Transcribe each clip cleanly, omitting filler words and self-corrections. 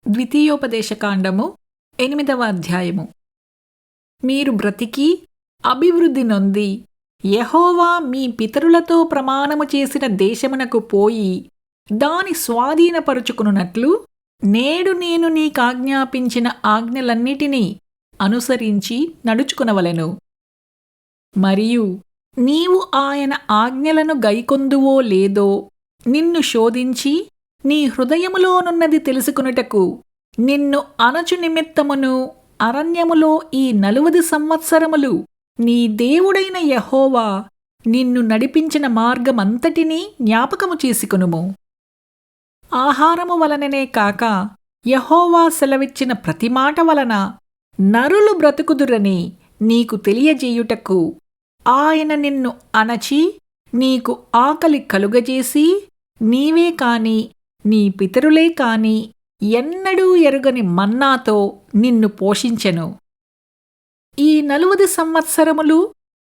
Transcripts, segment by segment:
ద్వితీయోపదేశకాండము 8వ అధ్యాయము. మీరు బ్రతికి అభివృద్ధి నొంది యెహోవా మీ పితరులతో ప్రమాణము చేసిన దేశమునకు పోయి దాని స్వాధీనపరుచుకున్నట్లు నేడు నేను నీకాజ్ఞాపించిన ఆజ్ఞలన్నిటినీ అనుసరించి నడుచుకునవలెను. మరియు నీవు ఆయన ఆజ్ఞలను గైకొందువో లేదో నిన్ను శోధించి నీ హృదయములోనున్నది తెలుసుకునుటకు నిన్ను అణచు నిమిత్తమును అరణ్యములో ఈ 40 సంవత్సరములు నీ దేవుడైన యెహోవా నిన్ను నడిపించిన మార్గమంతటినీ జ్ఞాపకము చేసుకొనుము. ఆహారము వలననే కాక యెహోవా సెలవిచ్చిన ప్రతి మాట వలన నరులు బ్రతుకుదురని నీకు తెలియజేయుటకు ఆయన నిన్ను అణచి నీకు ఆకలి కలుగజేసి నీవే కాని నీ పితరులే కాని ఎన్నడూ ఎరుగని మన్నాతో నిన్ను పోషించెను. ఈ 40 సంవత్సరములు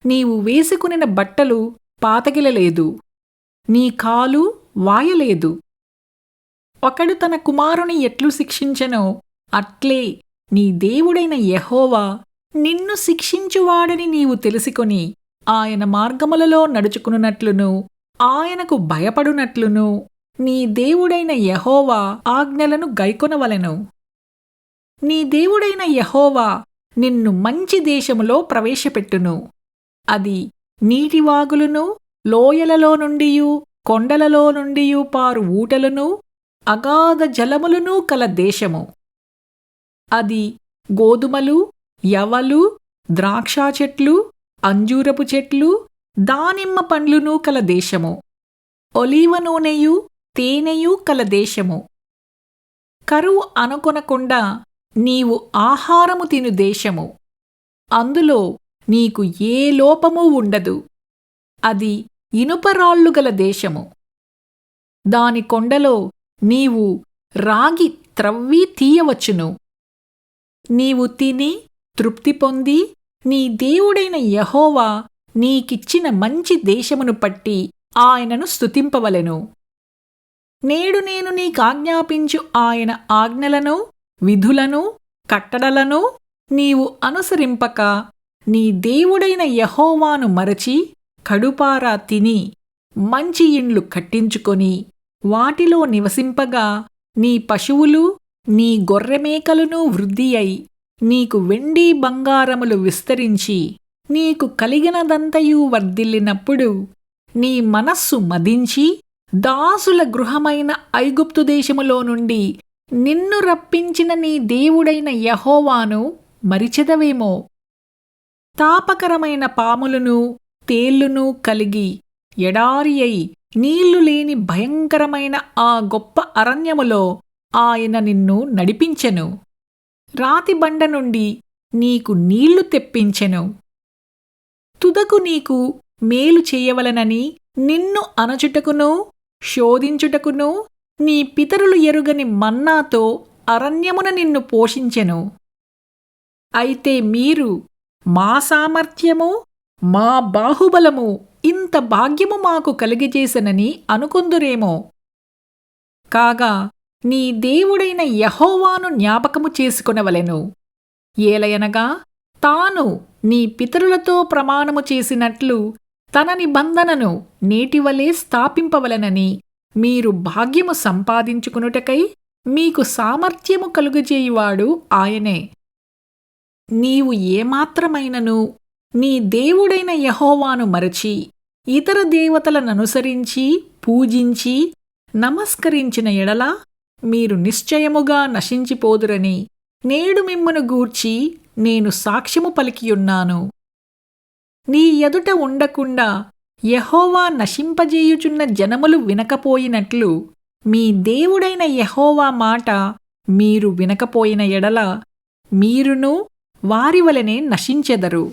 నీవు వేసుకునిన బట్టలు పాతగిలలేదు, నీ కాలు వాయలేదు. ఒకడు తన కుమారుని ఎట్లు శిక్షించెనో అట్లే నీ దేవుడైన యెహోవా నిన్ను శిక్షించువాడని నీవు తెలుసుకొని ఆయన మార్గములలో నడుచుకున్నట్లును ఆయనకు భయపడునట్లును నీ దేవుడైన యెహోవా ఆజ్ఞలను గైకొనవలెను. నీ దేవుడైన యెహోవా నిన్ను మంచి దేశములో ప్రవేశపెట్టును. అది నీటివాగులను లోయలలో నుండియు కొండలలో నుండియు పారు ఊటలను అగాధ జలములను కల దేశము. అది గోధుమలు, యవలు, ద్రాక్షా చెట్లు, అంజూరపు చెట్లు, దానిమ్మ పండ్లును కల దేశము. ఒలీవ నూనెయు తేనెయు కల దేశము. కరువు అనుకొనకుండా నీవు ఆహారము తిను దేశము. అందులో నీకు ఏ లోపమూ ఉండదు. అది ఇనుపరాళ్ళు గల దేశము. దాని కొండలో నీవు రాగి త్రవ్వి తీయవచ్చును. నీవు తిని తృప్తి పొంది నీ దేవుడైన యెహోవా నీకిచ్చిన మంచి దేశమును పట్టి ఆయనను స్తుతింపవలెను. నేడు నేను నీకాజ్ఞాపించు ఆయన ఆజ్ఞలను విధులను కట్టడలను నీవు అనుసరింపక నీ దేవుడైన యెహోవాను మరచి కడుపారా తిని మంచి ఇండ్లు కట్టించుకొని వాటిలో నివసింపగా నీ పశువులు నీ గొర్రెమేకలును వృద్ధి అయి నీకు వెండి బంగారములు విస్తరించి నీకు కలిగినదంతయు వర్ధిల్లినప్పుడు నీ మనస్సు మదించి దాసుల గృహమైన ఐగుప్తు దేశములో నుండి నిన్ను రప్పించిన నీ దేవుడైన యెహోవాను మరిచెదవేమో. తాపకరమైన పాములను తేళ్లును కలిగి ఎడారి అయి నీళ్లు లేని భయంకరమైన ఆ గొప్ప అరణ్యములో ఆయన నిన్ను నడిపించెను. రాతిబండ నుండి నీకు నీళ్లు తెప్పించెను. తుదకు నీకు మేలు చేయవలనని నిన్ను అణచుటకును శోధించుటకును నీ పితరులు ఎరుగని మన్నాతో అరణ్యమున నిన్ను పోషించెను. అయితే మీరు మా సామర్థ్యము మా బాహుబలము ఇంత భాగ్యము మాకు కలిగజేసెనని అనుకొందురేమో. కాగా నీ దేవుడైన యెహోవాను జ్ఞాపకము చేసుకొనవలెను. ఏలయనగా తాను నీ పితరులతో ప్రమాణము చేసినట్లు తన నిబంధనను నేటివలే స్థాపింపవలెనని మీరు భాగ్యము సంపాదించుకునుటకై మీకు సామర్థ్యము కలుగజేయువాడు ఆయనే. నీవు ఏమాత్రమైనను నీ దేవుడైన యెహోవాను మరచి ఇతర దేవతలననుసరించి పూజించి నమస్కరించిన ఎడల మీరు నిశ్చయముగా నశించిపోదురని నేడు మిమ్మును గూర్చి నేను సాక్ష్యము పలికియున్నాను. నీ ఎదుట ఉండకుండా యెహోవా నశింపజేయుచున్న జనములు వినకపోయినట్లు మీ దేవుడైన యెహోవా మాట మీరు వినకపోయిన ఎడల మీరును వారివలనే నశించెదరు.